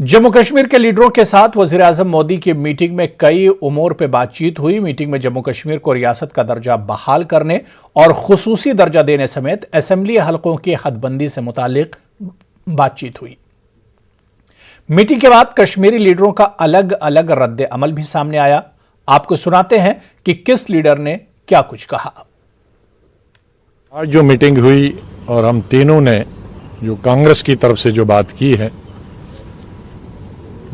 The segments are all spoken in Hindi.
जम्मू कश्मीर के लीडरों के साथ वज़ीर-ए-आज़म मोदी की मीटिंग में कई उमूर पर बातचीत हुई। मीटिंग में जम्मू कश्मीर को रियासत का दर्जा बहाल करने और खुसूसी दर्जा देने समेत असेंबली हलकों की हदबंदी से मुतालिक बातचीत हुई। मीटिंग के बाद कश्मीरी लीडरों का अलग अलग रद्द अमल भी सामने आया। आपको सुनाते हैं कि किस लीडर ने क्या कुछ कहा। आज जो मीटिंग हुई और हम तीनों ने जो कांग्रेस की तरफ से जो बात की है,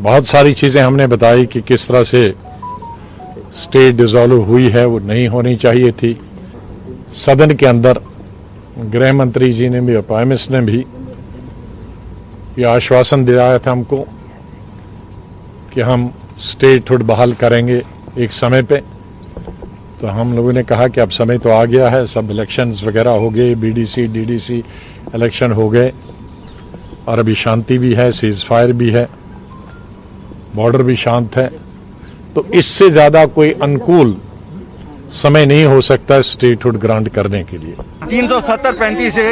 बहुत सारी चीजें हमने बताई कि किस तरह से स्टेट डिसॉल्व हुई है, वो नहीं होनी चाहिए थी। सदन के अंदर गृह मंत्री जी ने भी और प्राइम मिनिस्टर ने भी ये आश्वासन दिलाया था हमको कि हम स्टेटहुड बहाल करेंगे एक समय पे। तो हम लोगों ने कहा कि अब समय तो आ गया है, सब इलेक्शंस वगैरह हो गए, बीडीसी डीडीसी इलेक्शन हो गए और अभी शांति भी है, सीज फायर भी है, बॉर्डर भी शांत है। तो इससे ज्यादा कोई अनुकूल समय नहीं हो सकता स्टेटहुड ग्रांट करने के लिए। 370-35 से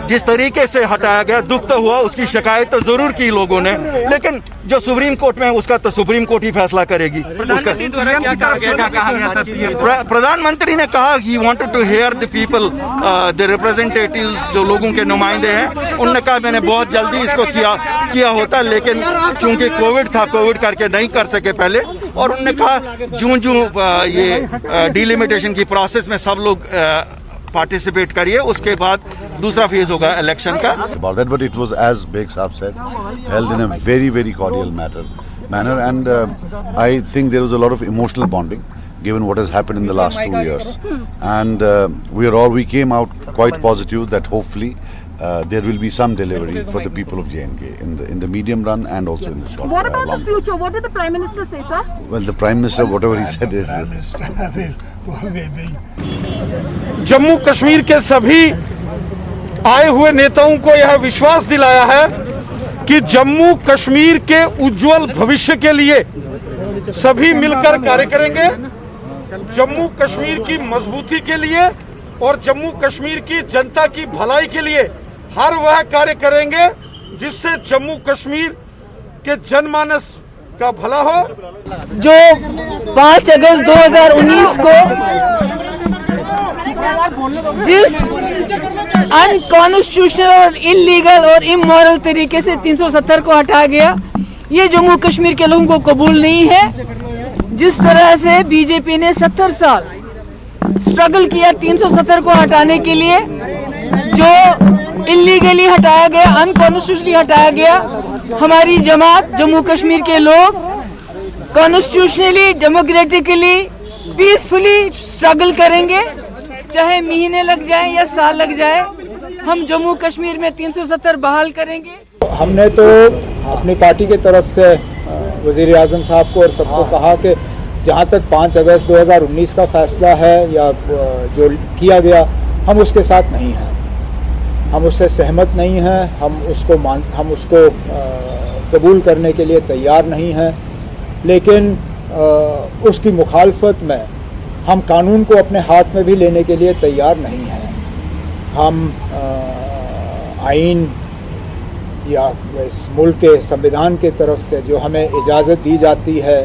जिस तरीके से हटाया गया, दुख तो हुआ, उसकी शिकायत तो जरूर की लोगों ने, लेकिन जो सुप्रीम कोर्ट में है उसका तो सुप्रीम कोर्ट ही फैसला करेगी। प्रधानमंत्री ने कहा he wanted to hear the people, the representatives, जो लोगों के नुमाइंदे हैं। उन्होंने कहा मैंने बहुत जल्दी इसको किया होता, लेकिन चूंकि कोविड था, कोविड करके नहीं कर सके पहले। और उन्होंने कहा जूं ये डिलिमिटेशन की प्रोसेस में सब लोग पार्टिसिपेट करिए, उसके बाद दूसरा फेज होगा इलेक्शन का। About that, but it was, as Beg Saab said, held in a very cordial manner, and I think there was a lot of emotional bonding given what has happened in the last 2 years, and we came out quite positive that hopefully there will be some delivery for the people of J&K in the medium run and also in the short run. What about the future? What did the Prime Minister say, sir? Well, the Prime Minister, whatever he said is... Jammu Kashmir के सभी आए हुए नेताओं को यह विश्वास दिलाया है कि जम्मू कश्मीर के उज्जवल भविष्य के लिए सभी मिलकर कार्य करेंगे, जम्मू कश्मीर की मजबूती के लिए और जम्मू कश्मीर की जनता की भलाई के लिए हर वह कार्य करेंगे जिससे जम्मू कश्मीर के जनमानस का भला हो। जो 5 अगस्त 2019 को जिस अनकॉन्स्टिट्यूशनल और इलीगल और इमोरल तरीके से 370 को हटाया गया, ये जम्मू कश्मीर के लोगों को कबूल नहीं है। जिस तरह से बीजेपी ने 70 साल स्ट्रगल किया 370 को हटाने के लिए, जो इलीगली हटाया गया, अनकॉन्स्टिट्यूशनली हटाया गया, हमारी जमात जम्मू कश्मीर के लोग कॉन्स्टिट्यूशनली, डेमोक्रेटिकली, पीसफुली स्ट्रगल करेंगे, चाहे महीने लग जाए या साल लग जाए, हम जम्मू कश्मीर में 370 बहाल करेंगे। हमने तो अपनी पार्टी की तरफ से वज़ीर-ए-आज़म साहब को और सबको कहा कि जहाँ तक 5 अगस्त 2019 का फैसला है या जो किया गया, हम उसके साथ नहीं हैं, हम उससे सहमत नहीं हैं, हम उसको कबूल करने के लिए तैयार नहीं हैं। लेकिन उसकी मुखालफत में हम कानून को अपने हाथ में भी लेने के लिए तैयार नहीं हैं। हम आईन या इस मुल्क के संविधान के तरफ से जो हमें इजाज़त दी जाती है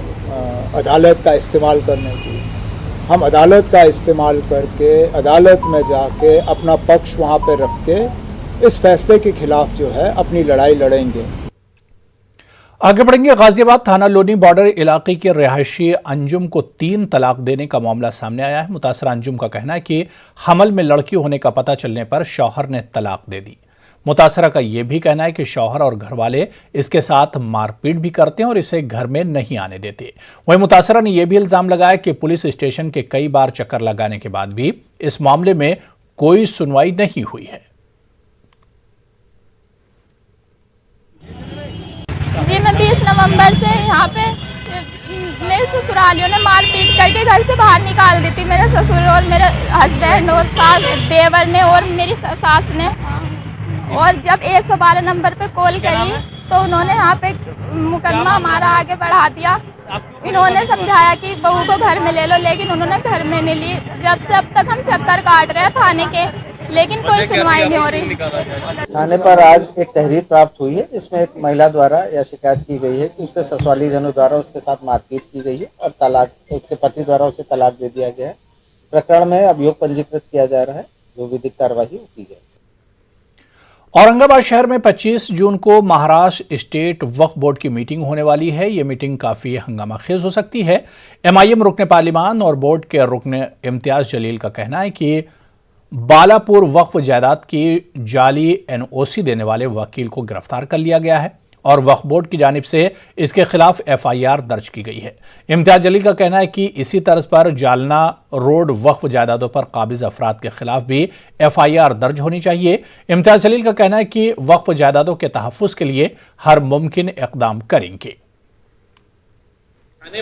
अदालत का इस्तेमाल करने की, हम अदालत का इस्तेमाल करके अदालत में जाके अपना पक्ष वहाँ पे रख के इस फैसले के खिलाफ जो है अपनी लड़ाई लड़ेंगे। आगे बढ़ेंगे। गाजियाबाद थाना लोनी बॉर्डर इलाके के रिहायशी अंजुम को 3 तलाक देने का मामला सामने आया है। मुतासरा अंजुम का कहना है कि हमल में लड़की होने का पता चलने पर शौहर ने तलाक दे दी। मुतासरा का यह भी कहना है कि शौहर और घरवाले इसके साथ मारपीट भी करते हैं और इसे घर में नहीं आने देते। वहीं मुतासरा ने यह भी इल्जाम लगाया कि पुलिस स्टेशन के कई बार चक्कर लगाने के बाद भी इस मामले में कोई सुनवाई नहीं हुई है। जी, मैं 20 नवंबर से यहाँ पे मेरे ससुरालियों ने मारपीट करके घर से बाहर निकाल दी थी, मेरे ससुर और मेरे हस्बैंड और सास, देवर ने और मेरी सास ने। और जब 112 नंबर पे कॉल करी तो उन्होंने यहाँ पे मुकदमा हमारा आगे बढ़ा दिया। इन्होंने समझाया कि बहू को घर में ले लो, लेकिन उन्होंने घर में नहीं ली। जब से अब तक हम चक्कर काट रहे हैं थाने के, लेकिन कोई सुनवाई नहीं हो रही। थाने पर आज एक तहरीर प्राप्त हुई है जिसमें एक महिला द्वारा यह शिकायत की गई है कि उसके ससुराली जनों द्वारा उसके साथ मारपीट की गई है और तलाक, उसके पति द्वारा उसे तलाक दे दिया गया है। प्रकरण में अभियोग पंजीकृत किया जा रहा है, जो विधिक कार्रवाई की जाए। औरंगाबाद शहर में 25 जून को महाराष्ट्र स्टेट वक्फ बोर्ड की मीटिंग होने वाली है। ये मीटिंग काफी हंगामाखेज हो सकती है। एमआईएम रुकने पार्लिमान और बोर्ड के रुकन इम्तियाज जलील का कहना है कि बालापुर वक्फ जायदाद की जाली एनओसी देने वाले वकील को गिरफ्तार कर लिया गया है और वक्फ बोर्ड की जानिब से इसके खिलाफ एफआईआर दर्ज की गई है। इम्तियाज जलील का कहना है कि इसी तर्ज पर जालना रोड वक्फ जायदादों पर काबिज अफराद के खिलाफ भी एफआईआर दर्ज होनी चाहिए। इम्तियाज जलील का कहना है कि वक्फ जायदादों के तहफ़्फ़ुज़ के लिए हर मुमकिन इक़दाम करेंगे।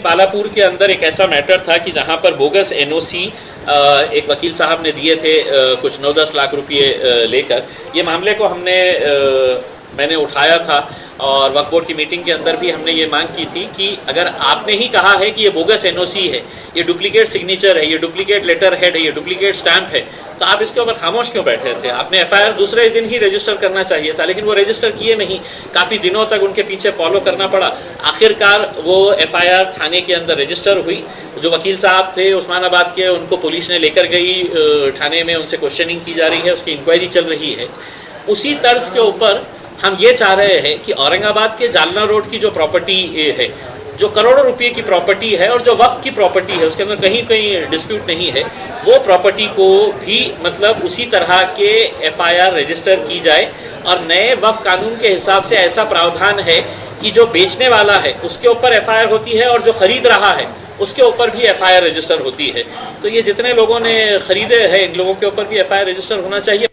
बालापुर के अंदर एक ऐसा मैटर था कि जहां पर बोगस एनओसी एक वकील साहब ने दिए थे कुछ 9-10 लाख रुपए लेकर। ये मामले को मैंने उठाया था और वक्फ बोर्ड की मीटिंग के अंदर भी हमने ये मांग की थी कि अगर आपने ही कहा है कि ये बोगस एनओसी है, ये डुप्लीकेट सिग्नेचर है, ये डुप्लीकेट लेटर हेड है, ये डुप्लीकेट स्टैंप है, तो आप इसके ऊपर खामोश क्यों बैठे थे? आपने एफआईआर दूसरे दिन ही रजिस्टर करना चाहिए था, लेकिन वो रजिस्टर किए नहीं। काफ़ी दिनों तक उनके पीछे फॉलो करना पड़ा। आखिरकार वो एफआईआर थाने के अंदर रजिस्टर हुई। जो वकील साहब थे उस्मानाबाद के, उनको पुलिस ने लेकर गई थाने में, उनसे क्वेश्चनिंग की जा रही है, उसकी इंक्वायरी चल रही है। उसी तर्ज के ऊपर हम ये चाह रहे हैं कि औरंगाबाद के जालना रोड की जो प्रॉपर्टी है, जो करोड़ों रुपए की प्रॉपर्टी है और जो वक्फ की प्रॉपर्टी है, उसके अंदर कहीं कहीं डिस्प्यूट नहीं है, वो प्रॉपर्टी को भी मतलब उसी तरह के एफआईआर रजिस्टर की जाए। और नए वक्फ कानून के हिसाब से ऐसा प्रावधान है कि जो बेचने वाला है उसके ऊपर एफआईआर होती है और जो खरीद रहा है उसके ऊपर भी एफआईआर रजिस्टर होती है। तो ये जितने लोगों ने खरीदे हैं इन लोगों के ऊपर भी एफआईआर रजिस्टर होना चाहिए।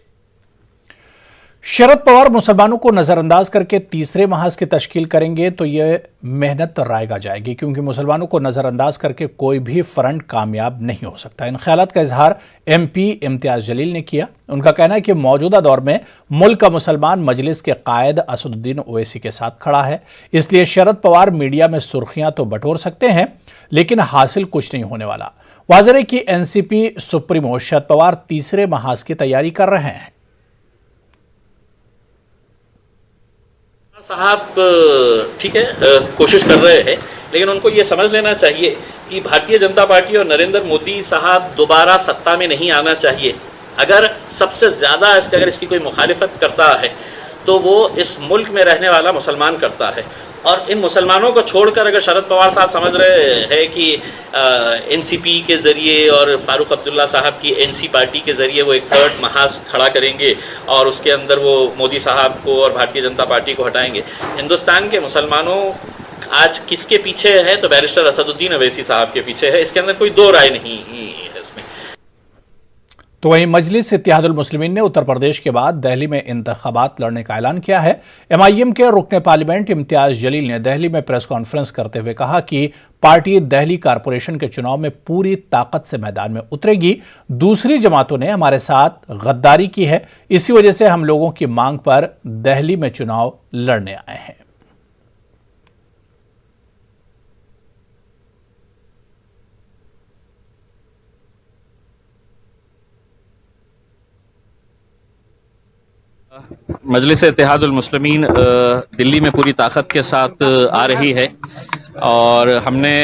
शरद पवार मुसलमानों को नजरअंदाज करके तीसरे महाज की तश्कील करेंगे तो यह मेहनत रायगा जाएगी, क्योंकि मुसलमानों को नजरअंदाज करके कोई भी फ्रंट कामयाब नहीं हो सकता। इन ख्यालात का इजहार एमपी इम्तियाज जलील ने किया। उनका कहना है कि मौजूदा दौर में मुल्क का मुसलमान मजलिस के कायद असदुद्दीन ओवैसी के साथ खड़ा है, इसलिए शरद पवार मीडिया में सुर्खियां तो बटोर सकते हैं लेकिन हासिल कुछ नहीं होने वाला। वाज़ेह है कि एनसीपी सुप्रीमो शरद पवार तीसरे महाज की तैयारी कर रहे हैं। साहब ठीक है, कोशिश कर रहे हैं, लेकिन उनको ये समझ लेना चाहिए कि भारतीय जनता पार्टी और नरेंद्र मोदी साहब दोबारा सत्ता में नहीं आना चाहिए। अगर सबसे ज़्यादा अगर इसकी कोई मुखालिफत करता है तो वो इस मुल्क में रहने वाला मुसलमान करता है। और इन मुसलमानों को छोड़कर अगर शरद पवार साहब समझ रहे हैं कि एनसीपी के ज़रिए और फारूक अब्दुल्ला साहब की एनसी पार्टी के ज़रिए वो एक थर्ड महाज खड़ा करेंगे और उसके अंदर वो मोदी साहब को और भारतीय जनता पार्टी को हटाएंगे, हिंदुस्तान के मुसलमानों आज किसके पीछे है? तो बैरिस्टर असदुद्दीन ओवैसी साहब के पीछे है। इसके अंदर कोई दो राय नहीं है इसमें। तो वहीं मजलिस इत्तेहादुल मुस्लिमीन ने उत्तर प्रदेश के बाद दिल्ली में इंतखाबात लड़ने का ऐलान किया है। एमआईएम के रुकने पार्लियामेंट इम्तियाज जलील ने दिल्ली में प्रेस कॉन्फ्रेंस करते हुए कहा कि पार्टी दिल्ली कारपोरेशन के चुनाव में पूरी ताकत से मैदान में उतरेगी। दूसरी जमातों ने हमारे साथ गद्दारी की है, इसी वजह से हम लोगों की मांग पर दिल्ली में चुनाव लड़ने आए हैं। मजलिस इत्तेहादुल मुस्लिमीन दिल्ली में पूरी ताकत के साथ आ रही है और हमने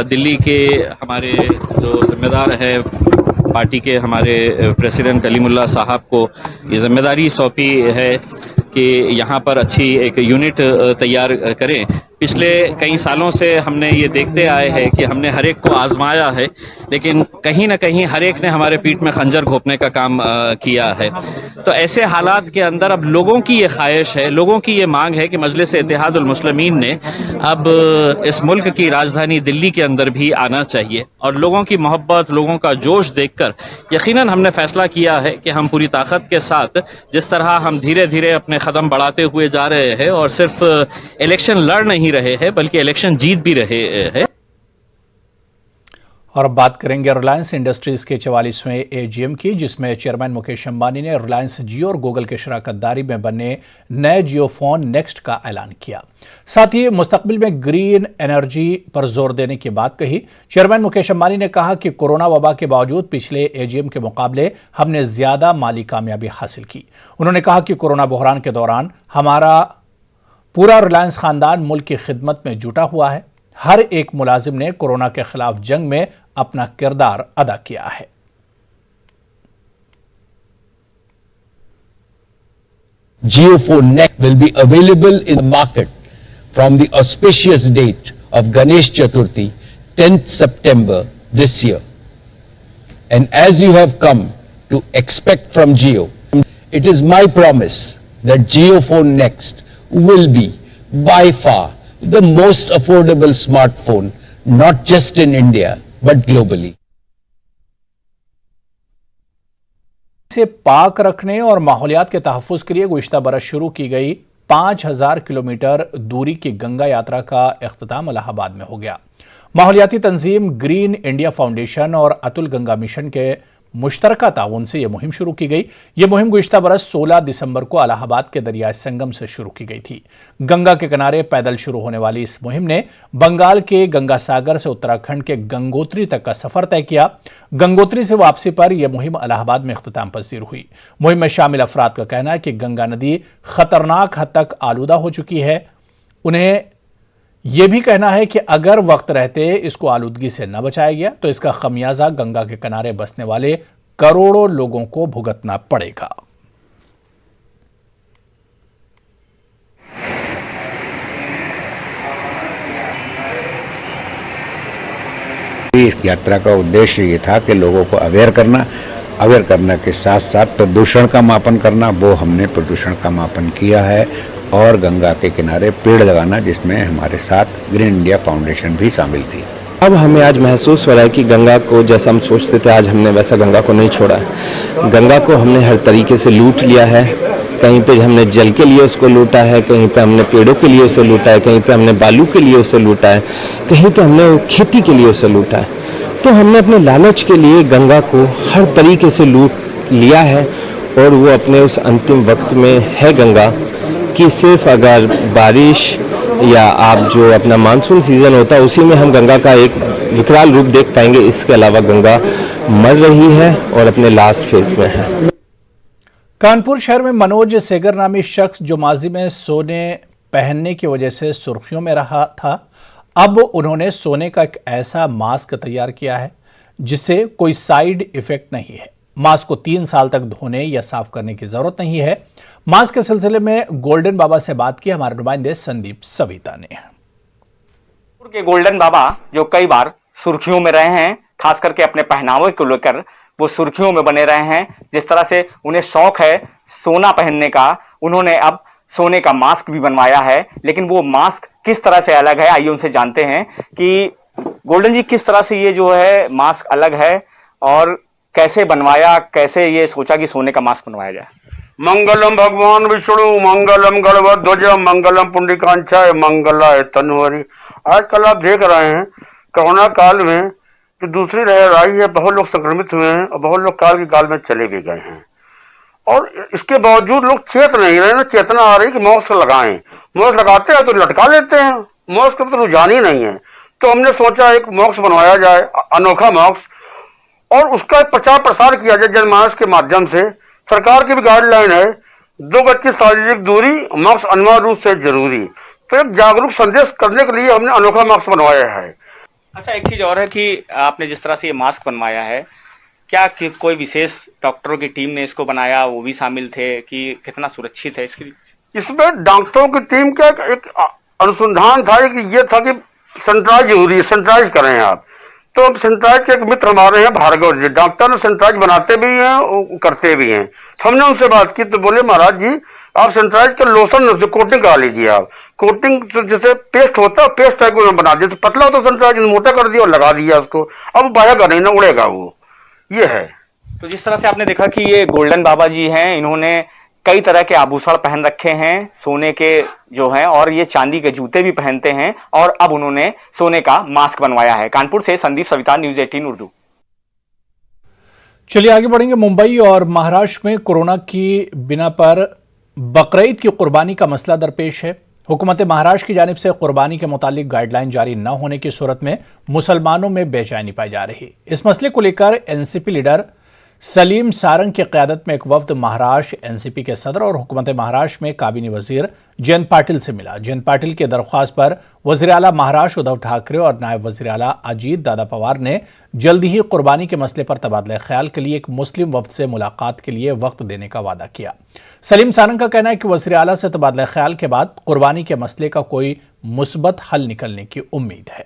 दिल्ली के हमारे जो जिम्मेदार है पार्टी के हमारे प्रेसिडेंट कलीमुल्लाह साहब को ये जिम्मेदारी सौंपी है कि यहाँ पर अच्छी एक यूनिट तैयार करें। पिछले कई सालों से हमने ये देखते आए हैं कि हमने हर एक को आजमाया है, लेकिन कहीं ना कहीं हर एक ने हमारे पीठ में खंजर घोंपने का काम किया है। तो ऐसे हालात के अंदर अब लोगों की ये ख्वाहिश है, लोगों की ये मांग है कि मजलिस इत्तेहादुल मुस्लिमीन ने अब इस मुल्क की राजधानी दिल्ली के अंदर भी आना चाहिए। और लोगों की मोहब्बत, लोगों का जोश देखकर यकीनन हमने फैसला किया है कि हम पूरी ताकत के साथ जिस तरह हम धीरे धीरे अपने कदम बढ़ाते हुए जा रहे हैं और सिर्फ इलेक्शन लड़ नहीं रहे हैं बल्कि इलेक्शन जीत भी रहे हैं। और अब बात करेंगे रिलायंस इंडस्ट्रीज के 44वें एजीएम की, जिसमें चेयरमैन मुकेश अंबानी ने रिलायंस जियो और गूगल की शराकतदारी में बनने नए जियो फोन नेक्स्ट का ऐलान किया। साथ ही मुस्तकबिल में ग्रीन एनर्जी पर जोर देने की बात कही। चेयरमैन मुकेश अंबानी ने कहा कि कोरोना वबा के बावजूद पिछले एजीएम के मुकाबले हमने ज्यादा माली कामयाबी हासिल की। उन्होंने कहा कि कोरोना बहरान के दौरान हमारा पूरा रिलायंस खानदान मुल्क की खिदमत में जुटा हुआ है। हर एक मुलाजिम ने कोरोना के खिलाफ जंग में अपना किरदार अदा किया है। JioPhone Next will be available in the market from the auspicious date of Ganesh Chaturthi, 10th September this year. And as you have come to expect from Jio, it is my promise that JioPhone Next will be by far the most affordable smartphone, not just in India, but globally. से पाक रखने और माहौलियात के तहफ़्फ़ुज़ के लिए गुज़िश्ता बरस शुरू की गई 5000 किलोमीटर दूरी की गंगा यात्रा का इख्तिताम इलाहाबाद में हो गया। माहौलियाती तंजीम ग्रीन इंडिया फाउंडेशन और अतुल गंगा मिशन के मुश्तरका ताउन से यह मुहिम शुरू की गई। यह मुहिम गुज़िश्ता बरस 16 दिसंबर को इलाहाबाद के दरियाई संगम से शुरू की गई थी। गंगा के किनारे पैदल शुरू होने वाली इस मुहिम ने बंगाल के गंगा सागर से उत्तराखंड के गंगोत्री तक का सफर तय किया। गंगोत्री से वापसी पर यह मुहिम इलाहाबाद में इख्तिताम पजीर हुई। मुहिम में शामिल अफराद का कहना है कि गंगा नदी खतरनाक हद तक आलूदा हो चुकी है। उन्हें यह भी कहना है कि अगर वक्त रहते इसको आलूदगी से न बचाया गया तो इसका खमियाजा गंगा के किनारे बसने वाले करोड़ों लोगों को भुगतना पड़ेगा। इस यात्रा का उद्देश्य ये था कि लोगों को अवेयर करना के साथ साथ प्रदूषण का मापन करना। वो हमने प्रदूषण का मापन किया है और गंगा के किनारे पेड़ लगाना, जिसमें हमारे साथ ग्रीन इंडिया फाउंडेशन भी शामिल थी। अब हमें आज महसूस हो रहा है कि गंगा को जैसा हम सोचते थे आज हमने वैसा गंगा को नहीं छोड़ा है। गंगा को हमने हर तरीके से लूट लिया है। कहीं पे हमने जल के लिए उसको लूटा है, कहीं पे हमने पेड़ों के लिए उसे लूटा है, कहीं पे हमने बालू के लिए उसे लूटा है, कहीं पे हमने खेती के लिए उसे लूटा है। तो हमने अपने लालच के लिए गंगा को हर तरीके से लूट लिया है और वो अपने उस अंतिम वक्त में है गंगा कि सिर्फ अगर बारिश या आप जो अपना मानसून सीजन होता है उसी में हम गंगा का एक विकराल रूप देख पाएंगे। इसके अलावा गंगा मर रही है और अपने लास्ट फेज में है। कानपुर शहर में मनोज सेगर नामी शख्स जो माजी में सोने पहनने की वजह से सुर्खियों में रहा था, अब उन्होंने सोने का एक ऐसा मास्क तैयार किया है जिससे कोई साइड इफेक्ट नहीं है। मास्क को 3 साल तक धोने या साफ करने की जरूरत नहीं है। मास्क के सिलसिले में गोल्डन बाबा से बात की हमारे नुमाइंदे संदीप सविता ने। के गोल्डन बाबा जो कई बार सुर्खियों में रहे हैं, खास करके अपने पहनावे को लेकर वो सुर्खियों में बने रहे हैं। जिस तरह से उन्हें शौक है सोना पहनने का, उन्होंने अब सोने का मास्क भी बनवाया है। लेकिन वो मास्क किस तरह से अलग है, आइए उनसे जानते हैं कि गोल्डन जी किस तरह से ये जो है मास्क अलग है और कैसे बनवाया, कैसे ये सोचा कि सोने का मास्क बनवाया जाए। मंगलम भगवान विष्णु मंगलम गणध्वज मंगलम पुंडरीकांचाय मंगलाय तनुहरि। आजकल आप देख रहे हैं कोरोना काल में जो दूसरी लहर आई है, बहुत लोग संक्रमित हुए हैं और बहुत लोग काल के काल में चले भी गए हैं और इसके बावजूद लोग चेत नहीं रहे ना। चेतना आ रही कि मास्क लगाएं, मास्क लगाते हैं तो लटका लेते हैं, मास्क का तो रुझान ही नहीं है। तो हमने सोचा एक मास्क बनवाया जाए, अनोखा मास्क, और उसका प्रचार प्रसार किया जाए जनमानस के माध्यम से। सरकार की भी गाइडलाइन है 2 गज की शारीरिक दूरी, मास्क अनिवार्य रूप से जरूरी। तो एक जागरूक संदेश करने के लिए हमने अनोखा मास्क बनवाया है। अच्छा, एक चीज और है कि आपने जिस तरह से ये मास्क बनवाया है, क्या कि कोई विशेष डॉक्टरों की टीम ने इसको बनाया, वो भी शामिल थे कि कितना सुरक्षित है इसकी? इसमें डॉक्टरों की टीम का एक अनुसंधान था कि ये था कि सैनिटाइज जरूरी है, सैनिटाइज करें आप। तो अब सैनिटाइज के एक मित्र हमारे हैं भार्गव जी, डॉक्टर ने सैनिटाइज बनाते भी हैं करते भी हैं। तो हमने उनसे बात की तो बोले महाराज जी आप सैनिटाइज का लोशन से कोटिंग करा लीजिए। आप कोटिंग जैसे पेस्ट होता है, पेस्ट टाइप को बना दिया, पतला होता सैनिटाइज मोटा कर दिया और लगा दिया उसको, अब बहेगा नहीं ना, उड़ेगा वो। ये है। तो जिस तरह से आपने देखा कि ये गोल्डन बाबा जी हैं, इन्होंने कई तरह के आभूषण पहन रखे हैं सोने के जो हैं, और ये चांदी के जूते भी पहनते हैं, और अब उन्होंने सोने का मास्क बनवाया है। कानपुर से संदीप सविता, न्यूज 18 उर्दू। चलिए आगे बढ़ेंगे। मुंबई और महाराष्ट्र में कोरोना की बिना पर बकरीद की कुर्बानी का मसला दरपेश है। हुकूमत महाराष्ट्र की जानिब से कुर्बानी के मुतालिक गाइडलाइन जारी न होने की सूरत में मुसलमानों में बेचैनी पाई जा रही। इस मसले को लेकर एनसीपी लीडर सलीम सारंग की क़यादत में एक वफ्द महाराष्ट्र एनसीपी के सदर और हुकूमत महाराष्ट्र में काबीनी वजीर जयंत पाटिल से मिला। जयंत पाटिल की दरख्वास्त पर वज़ीर आला महाराष्ट्र उद्धव ठाकरे और नायब वज़ीर आला अजीत दादा पवार ने जल्दी ही कुर्बानी के मसले पर तबादला ख्याल के लिए एक मुस्लिम वफ्द से मुलाकात के लिए वक्त देने का वादा किया। सलीम सारंग का कहना है कि वज़ीर आला से तबादला ख्याल के बाद कुर्बानी के मसले का कोई मुस्बत हल निकलने की उम्मीद है।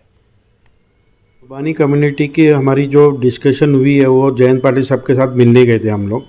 कुर्बानी कम्युनिटी की हमारी जो डिस्कशन हुई है वो जयंत पाटिल साहब के साथ मिलने गए थे हम लोग।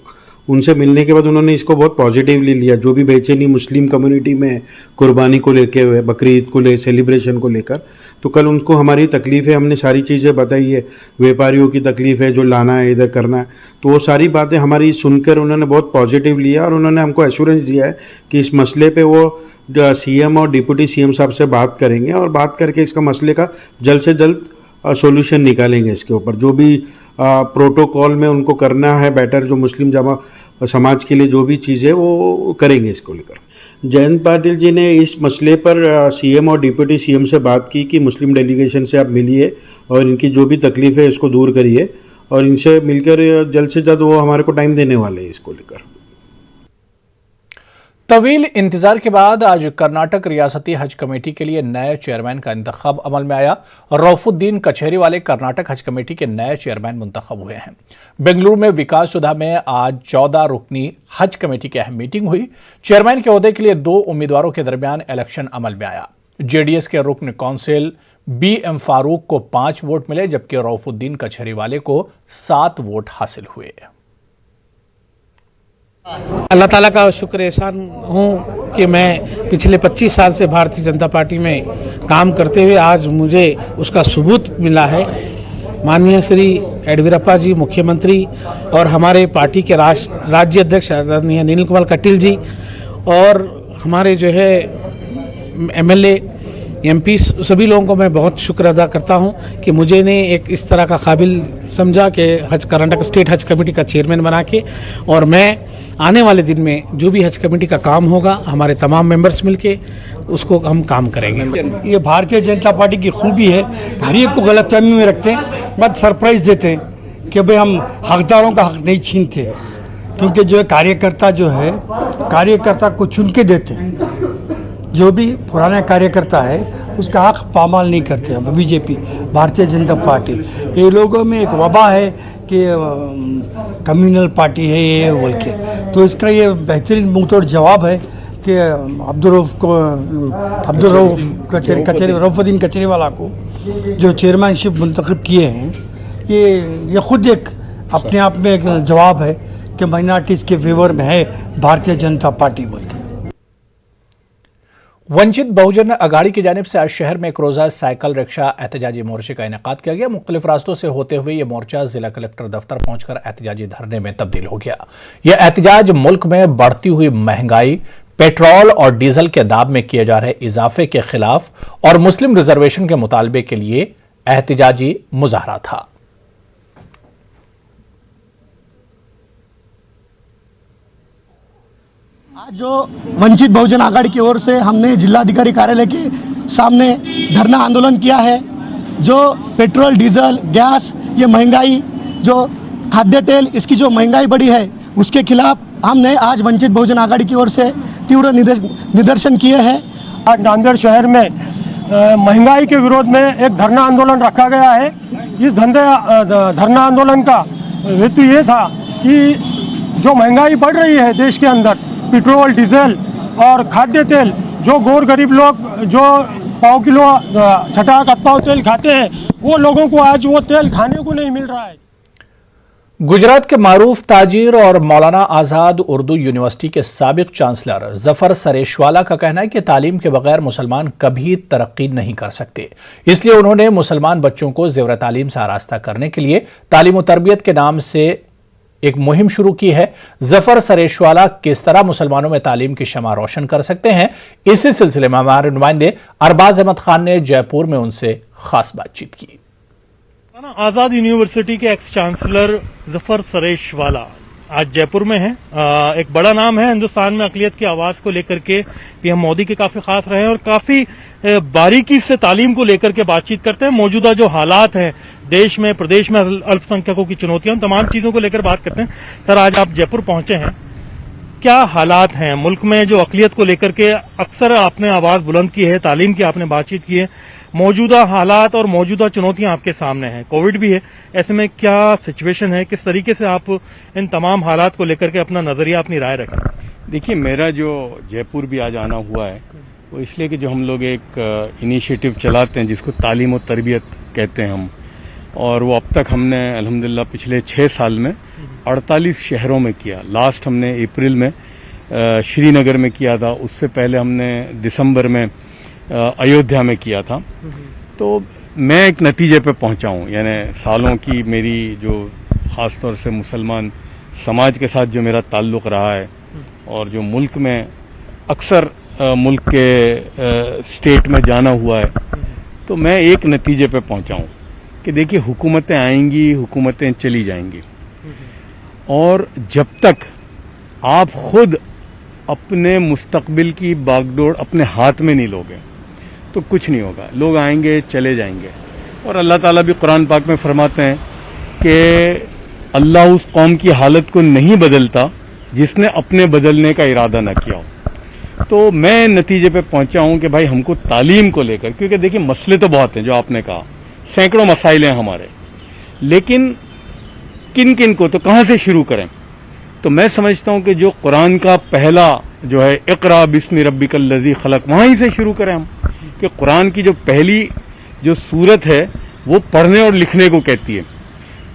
उनसे मिलने के बाद उन्होंने इसको बहुत पॉजिटिवली लिया। जो भी बेचैनी मुस्लिम कम्युनिटी में कुर्बानी को लेके हुए, बकरीद को ले सेलिब्रेशन को लेकर, तो कल उनको हमारी तकलीफ़ है, हमने सारी चीज़ें बताई है। व्यापारियों की तकलीफ़ है जो लाना है इधर करना है, तो वो सारी बातें हमारी सुनकर उन्होंने बहुत पॉजिटिव लिया और उन्होंने हमको एश्योरेंस दिया है कि इस मसले पर वो सीएम और डिप्टी सीएम साहब से बात करेंगे और बात करके इसका मसले का जल्द से जल्द सॉल्यूशन निकालेंगे। इसके ऊपर जो भी प्रोटोकॉल में उनको करना है बेटर, जो मुस्लिम जमा समाज के लिए जो भी चीज़ें वो करेंगे इसको लेकर। जयंत पाटिल जी ने इस मसले पर सीएम और डिप्टी सीएम से बात की कि मुस्लिम डेलीगेशन से आप मिलिए और इनकी जो भी तकलीफ़ है इसको दूर करिए, और इनसे मिलकर जल्द से जल्द वो हमारे को टाइम देने वाले हैं इसको लेकर। तवील इंतजार के बाद आज कर्नाटक रियासती हज कमेटी के लिए नए चेयरमैन का इंतखाब अमल में आया। रऊफुद्दीन कचहरी वाले कर्नाटक हज कमेटी के नए चेयरमैन मुंतखब हुए हैं। बेंगलुरु में विकास सुधा में आज 14 रुकनी हज कमेटी की अहम मीटिंग हुई। चेयरमैन के ओहदे के लिए 2 उम्मीदवारों के दरमियान इलेक्शन अमल में आया। जेडीएस के रुकन काउंसिल BM फारूक को 5 वोट मिले, जबकि रऊफुद्दीन कचहरी वाले को 7 वोट हासिल हुए। अल्लाह ताला का शुक्र एहसान हूँ कि मैं पिछले 25 साल से भारतीय जनता पार्टी में काम करते हुए आज मुझे उसका सबूत मिला है। माननीय श्री येडियुरप्पा जी मुख्यमंत्री और हमारे पार्टी के राज्य अध्यक्ष आदरणीय नील कमल कटील जी और हमारे जो है MLA MP सभी लोगों को मैं बहुत शुक्र अदा करता हूं कि मुझे ने एक इस तरह का काबिल समझा कि कर्नाटक स्टेट हज कमेटी का चेयरमैन बना के, और मैं आने वाले दिन में जो भी हज कमेटी का काम होगा हमारे तमाम मेंबर्स मिलके उसको हम काम करेंगे। ये भारतीय जनता पार्टी की खूबी है, हर एक को गलतफहमी में रखते हैं, मत सरप्राइज देते हैं कि भाई हम हकदारों का हक नहीं छीनते, क्योंकि जो कार्यकर्ता जो है कार्यकर्ता को चुन के देते हैं। जो भी पुराना कार्यकर्ता है उसका हक पामाल नहीं करते हम बीजेपी भारतीय जनता पार्टी। ये लोगों में एक वबा है कि कम्युनल पार्टी है ये बोल के, तो इसका ये बेहतरीन मुंहतोड़ जवाब है कि रऊफुद्दीन कचहरीवाला को जो चेयरमैनशिप मुंतखब किए हैं, ये खुद एक अपने आप में एक जवाब है कि माइनॉरिटीज़ के फेवर में है भारतीय जनता पार्टी बोल के। वंचित बहुजन अघाड़ी की जानिब से आज शहर में एक रोजा साइकिल रिक्शा एहतजाजी मोर्चे का इनेकाद किया गया। मुख्तलिफ रास्तों से होते हुए ये मोर्चा जिला कलेक्टर दफ्तर पहुंचकर एहतजाजी धरने में तब्दील हो गया। यह एहतजाज मुल्क में बढ़ती हुई महंगाई, पेट्रोल और डीजल के दाम में किए जा रहे इजाफे के खिलाफ और मुस्लिम रिजर्वेशन के मुतालबे के लिए एहतजाजी मुजाहरा था। आज जो वंचित बहुजन आघाड़ी की ओर से हमने जिलाधिकारी कार्यालय के सामने धरना आंदोलन किया है, जो पेट्रोल डीजल गैस ये महंगाई, जो खाद्य तेल इसकी जो महंगाई बढ़ी है उसके खिलाफ हमने आज वंचित बहुजन आघाड़ी की ओर से तीव्र निदर्शन किए हैं। आज नांदेड़ शहर में महंगाई के विरोध में एक धरना आंदोलन रखा गया है। इस धरना आंदोलन का हेतु ये था कि जो महंगाई बढ़ रही है देश के अंदर, पेट्रोल डीजल और खाद्य तेल, जो गौर गरीब लोग जो 1.5 किलो छठा कत्ताव तेल खाते हैं, वो लोगों को आज वो तेल खाने को नहीं मिल रहा है। गुजरात के मारूफ ताजिर और मौलाना आज़ाद उर्दू यूनिवर्सिटी के साबिक चांसलर जफर सरेशवाला का कहना है कि तालीम के बगैर मुसलमान कभी तरक्की नहीं कर सकते। इसलिए उन्होंने मुसलमान बच्चों को ज़ेवर तालीम से आरास्ता करने के लिए तालीम और तरबियत के नाम से एक मुहिम शुरू की है। जफर सरेशवाला किस तरह मुसलमानों में तालीम की शमा रोशन कर सकते हैं, इसी सिलसिले में हमारे नुमाइंदे अरबाज अहमद खान ने जयपुर में उनसे खास बातचीत की। आजाद यूनिवर्सिटी के एक्स चांसलर जफर सरेशवाला आज जयपुर में है। एक बड़ा नाम है हिंदुस्तान में अकलियत की आवाज को लेकर के। पीएम मोदी के काफी खास रहे हैं और काफी बारीकी से तालीम को लेकर के बातचीत करते हैं। मौजूदा जो हालात हैं देश में, प्रदेश में अल्पसंख्यकों की चुनौतियां, तमाम चीजों को लेकर बात करते हैं। सर, आज आप जयपुर पहुंचे हैं, क्या हालात हैं मुल्क में जो अकलियत को लेकर के अक्सर आपने आवाज बुलंद की है, तालीम की आपने बातचीत की है, मौजूदा हालात और मौजूदा चुनौतियां आपके सामने हैं, कोविड भी है, ऐसे में क्या सिचुएशन है, किस तरीके से आप इन तमाम हालात को लेकर के अपना नजरिया, अपनी राय रखें? देखिए, मेरा जो जयपुर भी आज आना हुआ है वो इसलिए कि जो हम लोग एक इनिशिएटिव चलाते हैं जिसको तालीम और तरबियत कहते हैं हम, और वो अब तक हमने अल्हम्दुलिल्लाह पिछले 6 साल में 48 शहरों में किया। लास्ट हमने अप्रैल में श्रीनगर में किया था, उससे पहले हमने दिसंबर में अयोध्या में किया था। तो मैं एक नतीजे पे पहुंचा हूं, यानी सालों की मेरी जो खासतौर से मुसलमान समाज के साथ जो मेरा ताल्लुक रहा है और जो मुल्क में अक्सर मुल्क के स्टेट में जाना हुआ है, तो मैं एक नतीजे पे पहुंचा हूं कि देखिए, हुकूमतें आएंगी, हुकूमतें चली जाएंगी, और जब तक आप खुद अपने मुस्तकबिल की बागडोर अपने हाथ में नहीं लोगे तो कुछ नहीं होगा। लोग आएंगे, चले जाएंगे, और अल्लाह ताला भी कुरान पाक में फरमाते हैं कि अल्लाह उस कौम की हालत को नहीं बदलता जिसने अपने बदलने का इरादा न किया हो। तो मैं नतीजे पे पहुंचा हूं कि भाई हमको तालीम को लेकर, क्योंकि देखिए मसले तो बहुत हैं, जो आपने कहा सैकड़ों मसाइल हैं हमारे, लेकिन किन किन को, तो कहां से शुरू करें? तो मैं समझता हूं कि जो कुरान का पहला जो है इक़रा बिस्मि रब्बिकल लज़ी खलक, वहीं से शुरू करें हम, कि कुरान की जो पहली जो सूरत है वो पढ़ने और लिखने को कहती है।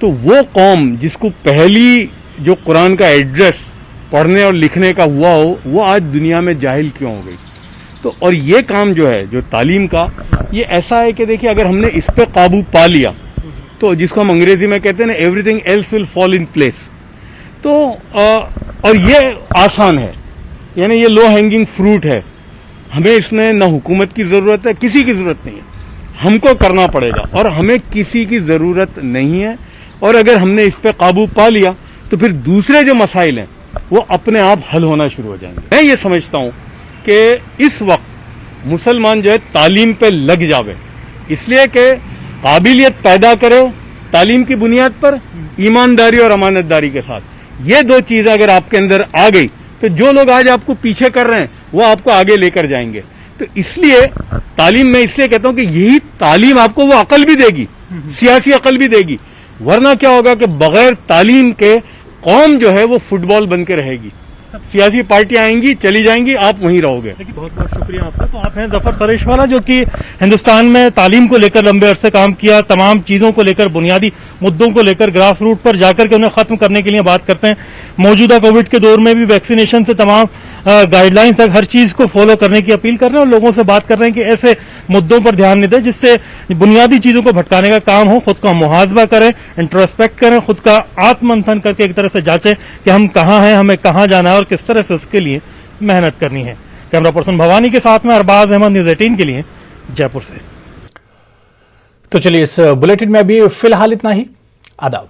तो वो कौम जिसको पहली जो कुरान का एड्रेस पढ़ने और लिखने का हुआ हो, वो आज दुनिया में जाहिल क्यों हो गई? तो और ये काम जो है जो तालीम का, ये ऐसा है कि देखिए, अगर हमने इस पे काबू पा लिया तो जिसको हम अंग्रेजी में कहते हैं ना, everything else will fall in place. तो और ये आसान है, यानी ये लो हैंगिंग फ्रूट है, हमें इसमें न हुकूमत की जरूरत है, किसी की जरूरत नहीं है, हमको करना पड़ेगा, और हमें किसी की जरूरत नहीं है। और अगर हमने इस पे काबू पा लिया तो फिर दूसरे जो मसाइल हैं वो अपने आप हल होना शुरू हो जाएंगे। मैं ये समझता हूं कि इस वक्त मुसलमान जो है तालीम पे लग जावे, इसलिए कि काबिलियत पैदा करे तालीम की बुनियाद पर, ईमानदारी और अमानतदारी के साथ। ये दो चीजें अगर आपके अंदर आ गई तो जो लोग आज आपको पीछे कर रहे हैं वो आपको आगे लेकर जाएंगे। तो इसलिए तालीम, मैं इसलिए कहता हूं कि यही तालीम आपको वो अकल भी देगी, सियासी अकल भी देगी, वरना क्या होगा कि बगैर तालीम के कौम जो है वो फुटबॉल बन के रहेगी, सियासी पार्टियां आएंगी, चली जाएंगी, आप वहीं रहोगे। बहुत बहुत शुक्रिया आपका। तो आप हैं जफर सरेशवाला, जो कि हिंदुस्तान में तालीम को लेकर लंबे अरसे काम किया, तमाम चीजों को लेकर, बुनियादी मुद्दों को लेकर ग्रास रूट पर जाकर के उन्हें खत्म करने के लिए बात करते हैं। मौजूदा कोविड के दौर में भी वैक्सीनेशन से तमाम गाइडलाइंस तक हर चीज को फॉलो करने की अपील कर रहे हैं, और लोगों से बात कर रहे हैं कि ऐसे मुद्दों पर ध्यान नहीं दें जिससे बुनियादी चीजों को भटकाने का काम हो। खुद का मुहासबा करें, इंट्रोस्पेक्ट करें, खुद का आत्ममंथन करके एक तरह से जांचें कि हम कहां हैं, हमें कहां जाना है और किस तरह से उसके लिए मेहनत करनी है। कैमरा पर्सन भवानी के साथ में अरबाज अहमद, न्यूज़ 18 के लिए जयपुर से। तो चलिए, इस बुलेटिन में अभी फिलहाल इतना ही। आदाब।